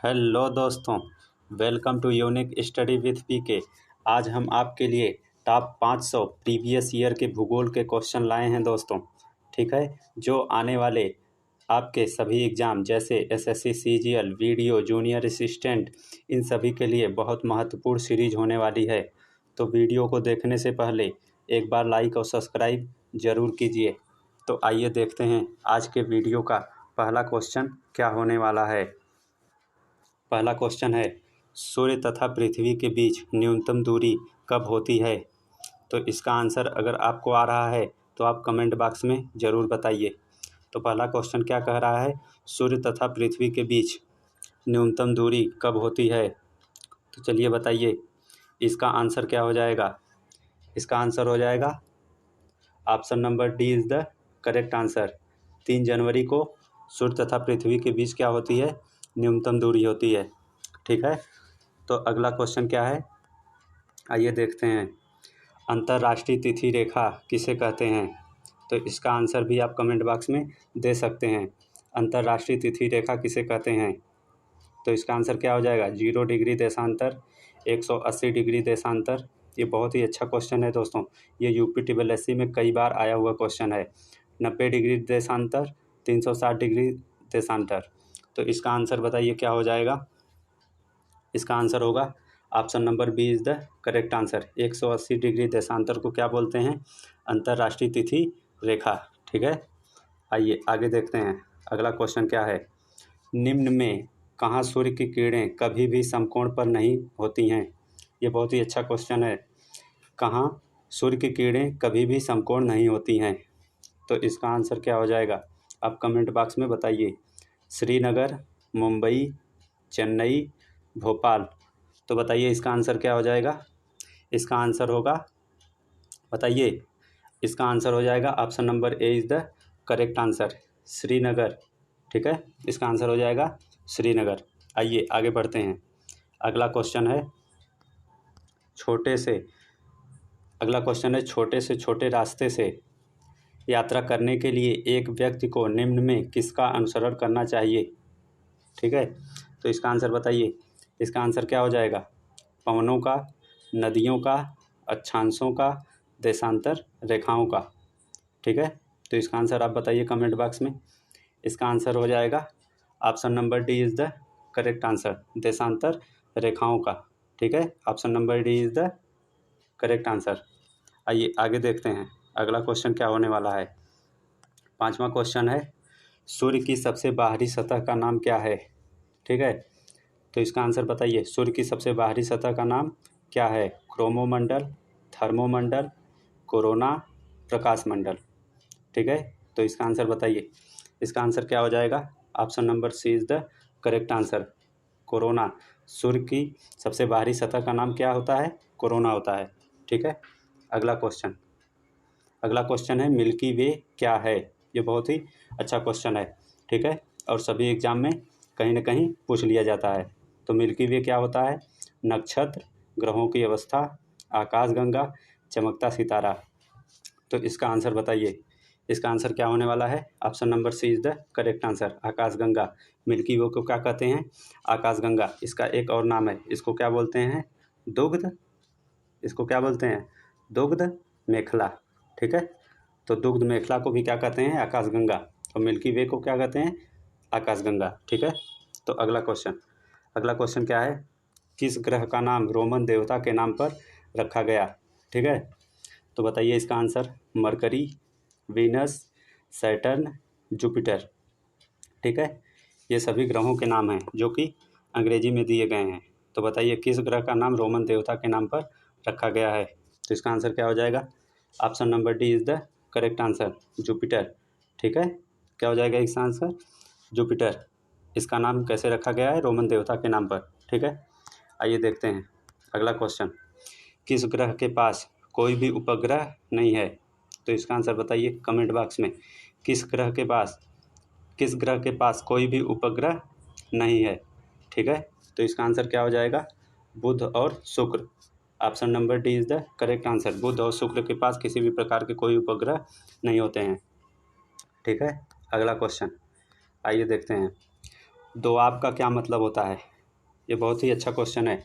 Hello दोस्तों, welcome to unique study with PK. आज हम आपके लिए टॉप 500 प्रीवियस ईयर के भूगोल के क्वेश्चन लाए हैं दोस्तों। ठीक है, जो आने वाले आपके सभी एग्ज़ाम जैसे SSC, CGL, video, junior assistant, इन सभी के लिए बहुत महत्वपूर्ण सीरीज होने वाली है। तो वीडियो को देखने से पहले एक बार लाइक और सब्सक्राइब ज़रूर कीजिए। तो आइए देखते हैं आज के वीडियो का पहला क्वेश्चन क्या होने वाला है। पहला क्वेश्चन है, सूर्य तथा पृथ्वी के बीच न्यूनतम दूरी कब होती है? तो इसका आंसर अगर आपको आ रहा है तो आप कमेंट बॉक्स में ज़रूर बताइए। तो पहला क्वेश्चन क्या कह रहा है, सूर्य तथा पृथ्वी के बीच न्यूनतम दूरी कब होती है? तो चलिए बताइए, इसका आंसर क्या हो जाएगा? इसका आंसर हो जाएगा option number D is the correct answer. 3 जनवरी को सूर्य तथा पृथ्वी के बीच क्या होती है? न्यूनतम दूरी होती है। ठीक है, तो अगला क्वेश्चन क्या है, आइए देखते हैं। अंतर्राष्ट्रीय तिथि रेखा किसे कहते हैं? तो इसका आंसर भी आप कमेंट बॉक्स में दे सकते हैं। अंतर्राष्ट्रीय तिथि रेखा किसे कहते हैं? तो इसका आंसर क्या हो जाएगा? 0 डिग्री देशांतर, 180 डिग्री देशांतर। ये बहुत ही अच्छा क्वेश्चन है दोस्तों, ये यूपी ट्रिपल एससी में कई बार आया हुआ क्वेश्चन है। 90 डिग्री देशांतर, 360 डिग्री देशांतर। तो इसका आंसर बताइए क्या हो जाएगा? इसका आंसर होगा option number B is the correct answer. 180 डिग्री देशांतर को क्या बोलते हैं? अंतर्राष्ट्रीय तिथि रेखा। ठीक है, आइए आगे देखते हैं। अगला क्वेश्चन क्या है, निम्न में कहाँ सूर्य की किरणें कभी भी समकोण पर नहीं होती हैं? ये बहुत ही अच्छा क्वेश्चन है। कहाँ सूर्य की किरणें कभी भी समकोण नहीं होती हैं? तो इसका आंसर क्या हो जाएगा? आप कमेंट बॉक्स में बताइए। श्रीनगर, मुंबई, चेन्नई, भोपाल। तो बताइए इसका आंसर क्या हो जाएगा? इसका आंसर होगा, बताइए, इसका आंसर हो जाएगा option number A is the correct answer, Srinagar. ठीक है, इसका आंसर हो जाएगा श्रीनगर। आइए आगे बढ़ते हैं। अगला क्वेश्चन है, छोटे से छोटे रास्ते से यात्रा करने के लिए एक व्यक्ति को निम्न में किसका अनुसरण करना चाहिए? ठीक है, तो इसका आंसर बताइए। इसका आंसर क्या हो जाएगा? पवनों का, नदियों का, अक्षांशों का, देशांतर रेखाओं का। ठीक है, तो इसका आंसर आप बताइए कमेंट बॉक्स में। इसका आंसर हो जाएगा option number D is the correct answer, देशांतर रेखाओं का। ठीक है, option number D is the correct answer. आइए आगे देखते हैं, अगला क्वेश्चन क्या होने वाला है। 5वां क्वेश्चन है, सूर्य की सबसे बाहरी सतह का नाम क्या है? ठीक है, तो इसका आंसर बताइए। सूर्य की सबसे बाहरी सतह का नाम क्या है? क्रोमोमंडल, थर्मोमंडल, कोरोना, प्रकाश मंडल। ठीक है, तो इसका आंसर बताइए। इसका आंसर क्या हो जाएगा? Option number C is the correct answer, corona. सूर्य की सबसे बाहरी सतह का नाम क्या होता है? कोरोना होता है। ठीक है, अगला क्वेश्चन है, मिल्की वे क्या है? ये बहुत ही अच्छा क्वेश्चन है। ठीक है, और सभी एग्जाम में कहीं ना कहीं पूछ लिया जाता है। तो मिल्की वे क्या होता है? नक्षत्र, ग्रहों की अवस्था, आकाशगंगा, चमकता सितारा। तो इसका आंसर बताइए। इसका आंसर क्या होने वाला है? Option number C is the correct answer, आकाशगंगा। मिल्की वे को क्या कहते हैं? आकाशगंगा। इसका एक और नाम है, इसको क्या बोलते हैं? दुग्ध। इसको क्या बोलते हैं? दुग्ध मेखला। ठीक है, तो दुग्ध मेखला को भी क्या कहते हैं? आकाशगंगा। तो मिल्की वे को क्या कहते हैं? आकाशगंगा। ठीक है, तो अगला क्वेश्चन क्या है, किस ग्रह का नाम रोमन देवता के नाम पर रखा गया? ठीक है, तो बताइए इसका answer. Mercury, Venus, Saturn, Jupiter. ठीक है, ये सभी ग्रहों के नाम हैं जो कि अंग्रेजी में दिए गए हैं। तो बताइए किस ग्रह का नाम रोमन देवता के नाम पर रखा गया है? तो इसका आंसर क्या हो जाएगा? Option number D is the correct answer, Jupiter. ठीक है, क्या हो जाएगा इसका आंसर? जुपिटर। इसका नाम कैसे रखा गया है? रोमन देवता के नाम पर। ठीक है, आइए देखते हैं अगला क्वेश्चन। किस ग्रह के पास कोई भी उपग्रह नहीं है? तो इसका आंसर बताइए कमेंट बॉक्स में। किस ग्रह के पास कोई भी उपग्रह नहीं है? ठीक है, तो इसका आंसर क्या हो जाएगा? बुध और शुक्र। Option number D is the correct answer, बुध और शुक्र के पास किसी भी प्रकार के कोई उपग्रह नहीं होते हैं। ठीक है, अगला क्वेश्चन आइए देखते हैं। दोआब का क्या मतलब होता है? ये बहुत ही अच्छा क्वेश्चन है।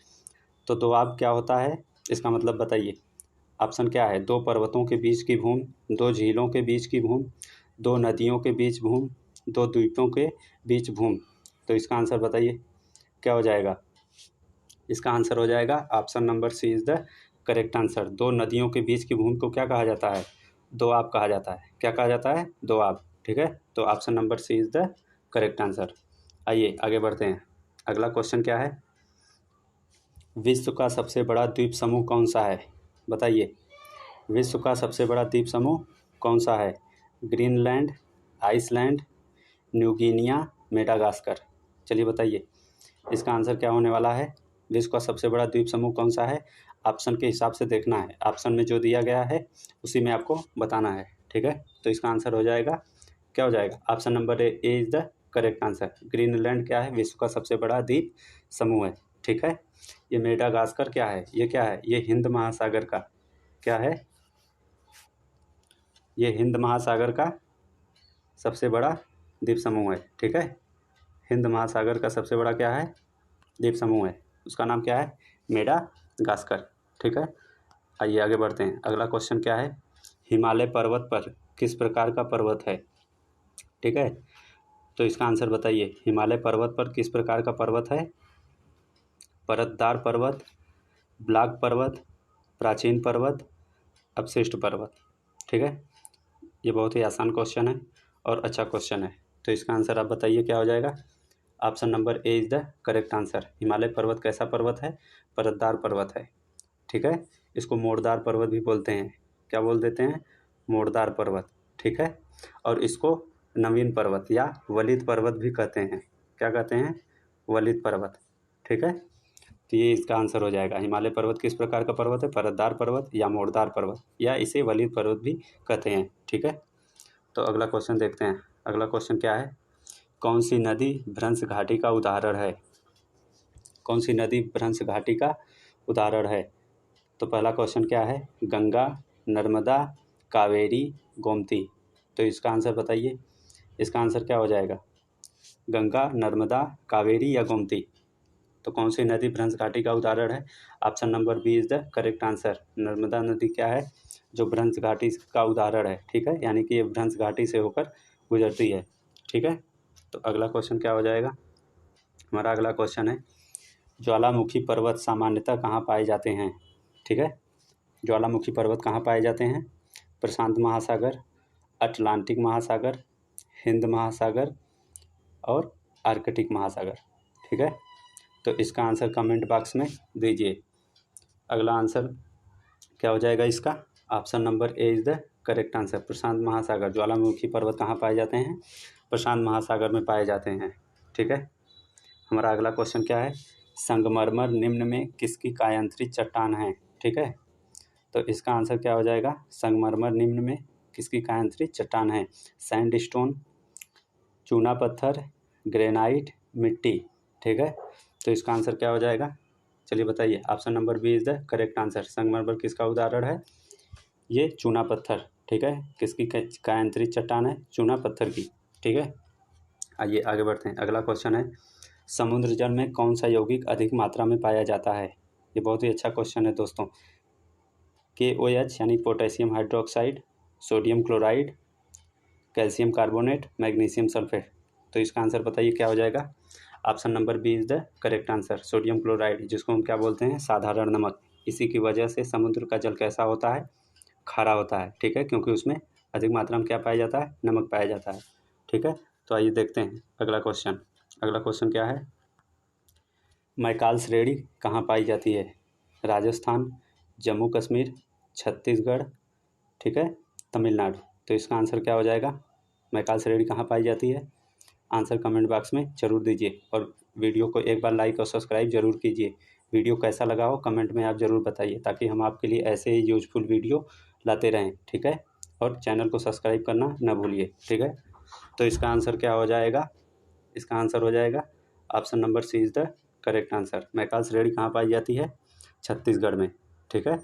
तो दोआब क्या होता है, इसका मतलब बताइए। ऑप्शन क्या है, दो पर्वतों के बीच की भूमि, दो झीलों के बीच की भूमि, दो नदियों के बीच भूमि, दो द्वीपों के बीच भूमि। तो इसका आंसर बताइए क्या हो जाएगा। इसका आंसर हो जाएगा option number C is the correct answer. दो नदियों के बीच की भूमि को क्या कहा जाता है, दोआब कहा जाता है। क्या कहा जाता है, दोआब। ठीक है, तो option number C is the correct answer. आइए आगे बढ़ते हैं। अगला क्वेश्चन क्या है, विश्व का सबसे बड़ा द्वीप समूह कौन सा है, बताइए। विश्व का सबसे बड़ा द्वीप समूह कौन सा है, Greenland, Iceland, New Guinea, Madagascar. चलिए बताइए इसका आंसर क्या होने वाला है। विश्व का सबसे बड़ा द्वीप समूह कौन सा है, ऑप्शन के हिसाब से देखना है। ऑप्शन में जो दिया गया है उसी में आपको बताना है। ठीक है, तो इसका आंसर हो जाएगा, क्या हो जाएगा, option number A is the correct answer. Greenland क्या है, विश्व का सबसे बड़ा द्वीप समूह है। ठीक है, ये मेडागास्कर क्या है, ये क्या है, ये हिंद महासागर का क्या है, ये हिंद महासागर का सबसे बड़ा द्वीप समूह है। ठीक है, हिंद महासागर का सबसे बड़ा क्या है, द्वीप समूह है, उसका नाम क्या है, मेडागास्कर। ठीक है, आइए आगे बढ़ते हैं। अगला क्वेश्चन क्या है, हिमालय पर्वत पर किस प्रकार का पर्वत है। ठीक है, तो इसका आंसर बताइए, हिमालय पर्वत पर किस प्रकार का पर्वत है, परतदार पर्वत, ब्लॉक पर्वत, प्राचीन पर्वत, अवशिष्ट पर्वत। ठीक है, ये बहुत ही आसान क्वेश्चन है और अच्छा क्वेश्चन है। तो इसका आंसर आप बताइए क्या हो जाएगा। Option number A is the correct answer. Himalaya पर्वत कैसा पर्वत है, परतदार पर्वत है। ठीक है, इसको मोड़दार पर्वत भी बोलते हैं। क्या बोल देते हैं, मोड़दार पर्वत। ठीक है, और इसको नवीन पर्वत या वलित पर्वत भी कहते हैं। क्या कहते हैं, वलित पर्वत। ठीक है, तो ये इसका आंसर हो जाएगा। हिमालय पर्वत किस प्रकार का पर्वत है, परतदार पर्वत या मोड़दार पर्वत, या इसे वलित पर्वत भी कहते हैं। ठीक है, तो अगला क्वेश्चन देखते हैं। अगला क्वेश्चन क्या है, कौन सी नदी भ्रंश घाटी का उदाहरण है, कौन सी नदी भ्रंश घाटी का उदाहरण है। तो पहला क्वेश्चन क्या है, गंगा, नर्मदा, कावेरी, गोमती। तो इसका आंसर बताइए, इसका आंसर क्या हो जाएगा, गंगा, नर्मदा, कावेरी या गोमती। तो कौन सी नदी भ्रंश घाटी का उदाहरण है, option number B is the correct answer. Narmada नदी क्या है, जो भ्रंश घाटी का उदाहरण है। ठीक है, यानी कि ये भ्रंश घाटी से होकर गुजरती है। ठीक है, तो अगला क्वेश्चन क्या हो जाएगा, हमारा अगला क्वेश्चन है, ज्वालामुखी पर्वत सामान्यतः कहाँ पाए जाते हैं। ठीक है, ज्वालामुखी पर्वत कहाँ पाए जाते हैं, प्रशांत महासागर, अटलांटिक महासागर, हिंद महासागर और आर्कटिक महासागर। ठीक है, तो इसका आंसर कमेंट बॉक्स में दीजिए। अगला आंसर क्या हो जाएगा इसका, option number A is the correct answer. प्रशांत महासागर, ज्वालामुखी पर्वत कहाँ पाए जाते हैं, प्रशांत महासागर में पाए जाते हैं। ठीक है, हमारा अगला क्वेश्चन क्या है, संगमरमर निम्न में किसकी कायांतरित चट्टान है। ठीक है, तो इसका आंसर क्या हो जाएगा, संगमरमर निम्न में किसकी कायांतरित चट्टान है, सैंडस्टोन, चूना पत्थर, ग्रेनाइट, मिट्टी। ठीक है, तो इसका आंसर क्या हो जाएगा, चलिए बताइए। Option number B is the correct answer. संगमरमर किसका उदाहरण है, ये चूना पत्थर। ठीक है, किसकी कायांतरित चट्टान है, चूना पत्थर की। ठीक है, आइए आगे बढ़ते हैं। अगला क्वेश्चन है, समुद्र जल में कौन सा यौगिक अधिक मात्रा में पाया जाता है। ये बहुत ही अच्छा क्वेश्चन है दोस्तों। KOH यानी potassium hydroxide, sodium chloride, calcium carbonate, magnesium sulphate. तो इसका आंसर बताइए क्या हो जाएगा। Option number B is the correct answer. Sodium chloride, जिसको हम क्या बोलते हैं, साधारण नमक। इसी की वजह से समुद्र का जल कैसा होता है, खारा होता है। ठीक है, क्योंकि उसमें अधिक मात्रा में क्या पाया जाता है, नमक पाया जाता है। ठीक है, तो आइए देखते हैं अगला क्वेश्चन। अगला क्वेश्चन क्या है, मैकाल श्रेणी कहाँ पाई जाती है, राजस्थान, जम्मू कश्मीर, छत्तीसगढ़, ठीक है, तमिलनाडु। तो इसका आंसर क्या हो जाएगा, मैकाल श्रेणी कहाँ पाई जाती है। आंसर कमेंट बॉक्स में ज़रूर दीजिए और वीडियो को एक बार लाइक और सब्सक्राइब जरूर कीजिए। वीडियो कैसा लगा हो कमेंट में आप ज़रूर बताइए, ताकि हम आपके लिए ऐसे ही यूजफुल वीडियो लाते रहें। ठीक है, और चैनल को सब्सक्राइब करना न भूलिए। ठीक है, तो इसका आंसर क्या हो जाएगा, इसका आंसर हो जाएगा option number C is the correct answer. Maikal श्रेणी कहाँ पाई जाती है, छत्तीसगढ़ में। ठीक है,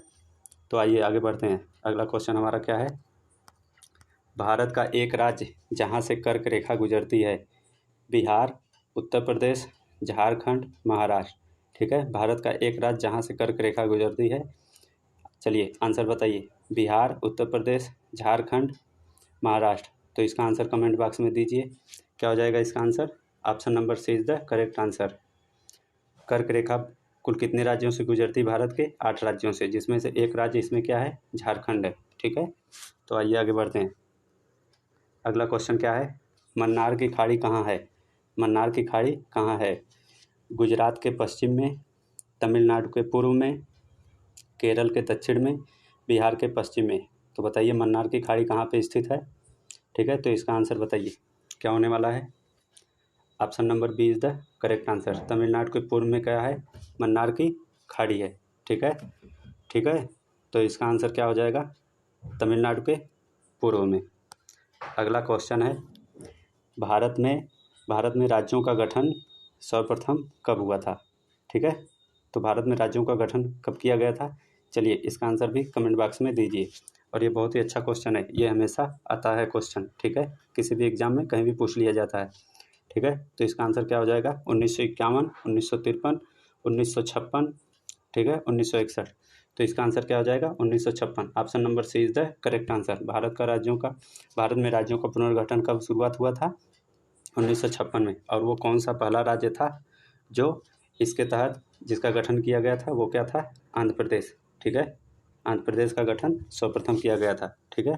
तो आइए आगे बढ़ते हैं। अगला क्वेश्चन हमारा क्या है, भारत का एक राज्य जहाँ से कर्क रेखा गुजरती है, बिहार, उत्तर प्रदेश, झारखंड, महाराष्ट्र। ठीक है। भारत का एक राज्य जहाँ से कर्क रेखा गुजरती है, चलिए आंसर बताइए। बिहार, उत्तर प्रदेश, झारखंड, महाराष्ट्र। तो इसका आंसर कमेंट बॉक्स में दीजिए। क्या हो जाएगा इसका answer? Option number C is the correct answer. कर्क रेखा कुल कितने राज्यों से गुजरती? भारत के 8 राज्यों से, जिसमें से एक राज्य इसमें क्या है? झारखंड है। ठीक है, तो आइए आगे बढ़ते हैं। अगला क्वेश्चन क्या है? मन्नार की खाड़ी कहाँ है? मन्नार की खाड़ी कहाँ है? गुजरात के पश्चिम में, तमिलनाडु के पूर्व में, केरल के दक्षिण में, बिहार के पश्चिम में। तो बताइए मन्नार की खाड़ी कहाँ पे स्थित है? ठीक है, तो इसका आंसर बताइए क्या होने वाला है? Option number B is the correct answer. Tamil Nadu के पूर्व में क्या है? मन्नार की खाड़ी है। ठीक है, ठीक है, तो इसका आंसर क्या हो जाएगा? तमिलनाडु के पूर्व में। अगला क्वेश्चन है, भारत में राज्यों का गठन सर्वप्रथम कब हुआ था? ठीक है, तो भारत में राज्यों का गठन कब किया गया था? चलिए इसका आंसर भी कमेंट बॉक्स में दीजिए। और ये बहुत ही अच्छा क्वेश्चन है, ये हमेशा आता है क्वेश्चन। ठीक है, किसी भी एग्जाम में कहीं भी पूछ लिया जाता है। ठीक है, तो इसका आंसर क्या हो जाएगा? 1951, 1953, 1956, ठीक है, 1961। तो इसका आंसर क्या हो जाएगा? 1956। Option number C is the correct answer. Bharat में राज्यों का पुनर्गठन कब शुरुआत हुआ था? 1956 में। और वो कौन सा पहला राज्य था जो इसके तहत जिसका गठन किया गया था? वो क्या था? आंध्र प्रदेश। ठीक है, आंध्र प्रदेश का गठन सर्वप्रथम किया गया था। ठीक है,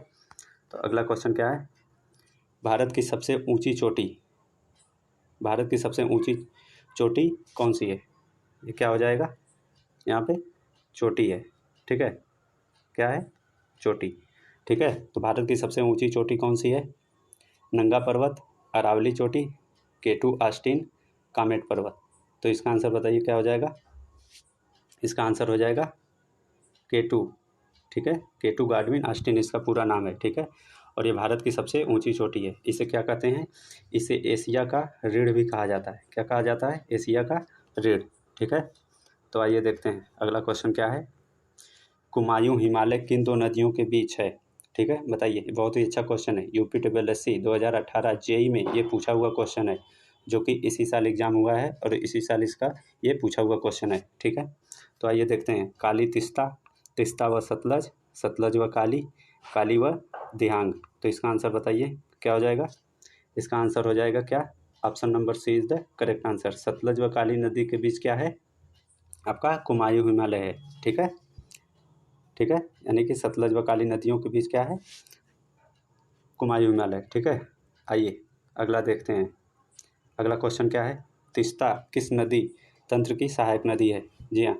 तो अगला क्वेश्चन क्या है? भारत की सबसे ऊंची चोटी कौन सी है? ये क्या हो जाएगा? यहाँ पे चोटी है। ठीक है, क्या है? चोटी। ठीक है, तो भारत की सबसे ऊंची चोटी कौन सी है? नंगा पर्वत, अरावली चोटी, केटू ऑस्टिन, कामेट पर्वत। तो इसका आंसर बताइए क्या हो जाएगा? इसका आंसर हो जाएगा केटू। ठीक है, केटू गाडविन ऑस्टिन इसका पूरा नाम है। ठीक है, और ये भारत की सबसे ऊंची चोटी है। इसे क्या कहते हैं? इसे एशिया का रीढ़ भी कहा जाता है। क्या कहा जाता है? एशिया का रीढ़। ठीक है, तो आइए देखते हैं अगला क्वेश्चन क्या है। कुमायूं हिमालय किन दो नदियों के बीच है? ठीक है, बताइए। बहुत ही अच्छा क्वेश्चन है, यूपी TSS 2018 जेई में ये पूछा हुआ क्वेश्चन है, जो कि इसी साल एग्जाम हुआ है और इसी साल इसका ये पूछा हुआ क्वेश्चन है। ठीक है, तो आइए देखते हैं। काली तिस्ता, तिस्ता व सतलज, सतलज व काली, काली व दिहांग। तो इसका आंसर बताइए क्या हो जाएगा? इसका आंसर हो जाएगा क्या? Option number C is the correct answer. Sutlej व काली नदी के बीच क्या है? आपका कुमायूं हिमालय है। ठीक है, ठीक है, यानी कि सतलज व काली नदियों के बीच क्या है? कुमायूं हिमालय। ठीक है, आइए अगला देखते हैं। अगला क्वेश्चन क्या है? तिस्ता किस नदी तंत्र की सहायक नदी है? जी हाँ,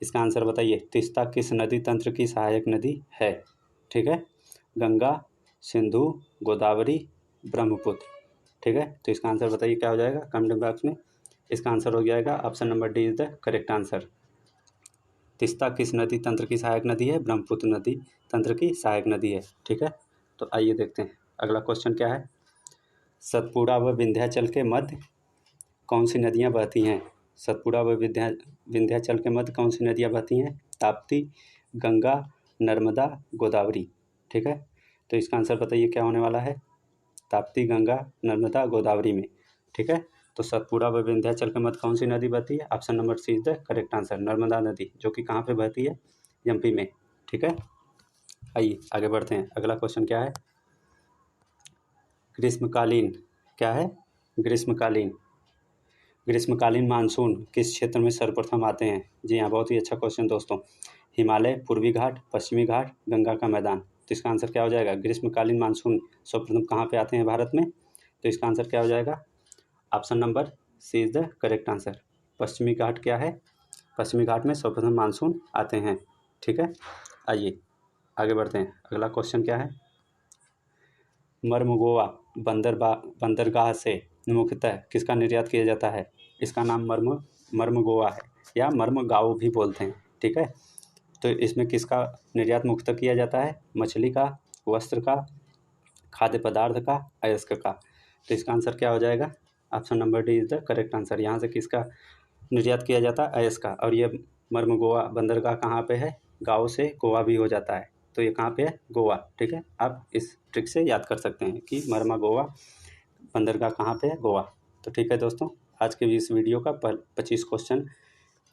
इसका आंसर बताइए। तिस्ता किस नदी तंत्र की सहायक नदी है? ठीक है, गंगा, सिंधु, गोदावरी, ब्रह्मपुत्र। ठीक है, तो इसका आंसर बताइए क्या हो जाएगा कमेंट बॉक्स में। इसका आंसर हो जाएगा option number D is the correct answer. Teesta किस नदी तंत्र की सहायक नदी है? ब्रह्मपुत्र नदी तंत्र की सहायक नदी है। ठीक है, तो आइए देखते हैं अगला क्वेश्चन क्या है। सतपुड़ा व विंध्याचल के मध्य कौन सी नदियाँ बहती हैं? सतपुड़ा व विंध्याचल के मध्य कौन सी नदियाँ बहती हैं? ताप्ती, गंगा, नर्मदा, गोदावरी। ठीक है, तो इसका आंसर बताइए क्या होने वाला है? ताप्ती, गंगा, नर्मदा, गोदावरी में। ठीक है, तो सतपुड़ा व विंध्याचल के मध्य कौन सी नदी बहती है? Option number C is the correct answer, Narmada नदी, जो कि कहाँ पे बहती है? एमपी में। ठीक है, आइए आगे बढ़ते हैं। अगला क्वेश्चन क्या है? ग्रीष्मकालीन क्या है? ग्रीष्मकालीन मानसून किस क्षेत्र में सर्वप्रथम आते हैं? जी हाँ, बहुत ही अच्छा क्वेश्चन दोस्तों। हिमालय, पूर्वी घाट, पश्चिमी घाट, गंगा का मैदान। तो इसका आंसर क्या हो जाएगा? ग्रीष्मकालीन मानसून सर्वप्रथम कहाँ पे आते हैं भारत में? तो इसका आंसर क्या हो जाएगा? Option number C is the correct answer. पश्चिमी घाट क्या है? पश्चिमी घाट में सर्वप्रथम मानसून आते हैं। ठीक है, आइए आगे बढ़ते हैं। अगला क्वेश्चन क्या है? मर्मगोवा बंदरगाह से मुख्यतः किसका निर्यात किया जाता है? इसका नाम मर्मगोवा है, या मर्मगांव भी बोलते हैं। ठीक है, तो इसमें किसका निर्यात मुख्यतः किया जाता है? मछली का, वस्त्र का, खाद्य पदार्थ का, अयस्क का। तो इसका आंसर क्या हो जाएगा? Option number D is the correct answer. यहाँ से किसका निर्यात किया जाता है? अयस्क का। और ये मर्मगोवा बंदरगाह कहाँ पे है? गाँव से गोवा भी हो जाता है, तो ये कहाँ पे है? गोवा। ठीक है, आप इस ट्रिक से याद कर सकते हैं कि मर्मगोवा बंदरगाह कहाँ पे है? गोवा। तो ठीक है दोस्तों, आज के इस वीडियो का 25 क्वेश्चन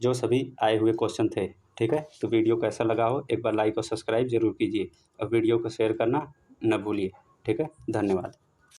जो सभी आए हुए क्वेश्चन थे। ठीक है, तो वीडियो कैसा लगा हो एक बार लाइक और सब्सक्राइब जरूर कीजिए और वीडियो को शेयर करना न भूलिए। ठीक है, धन्यवाद।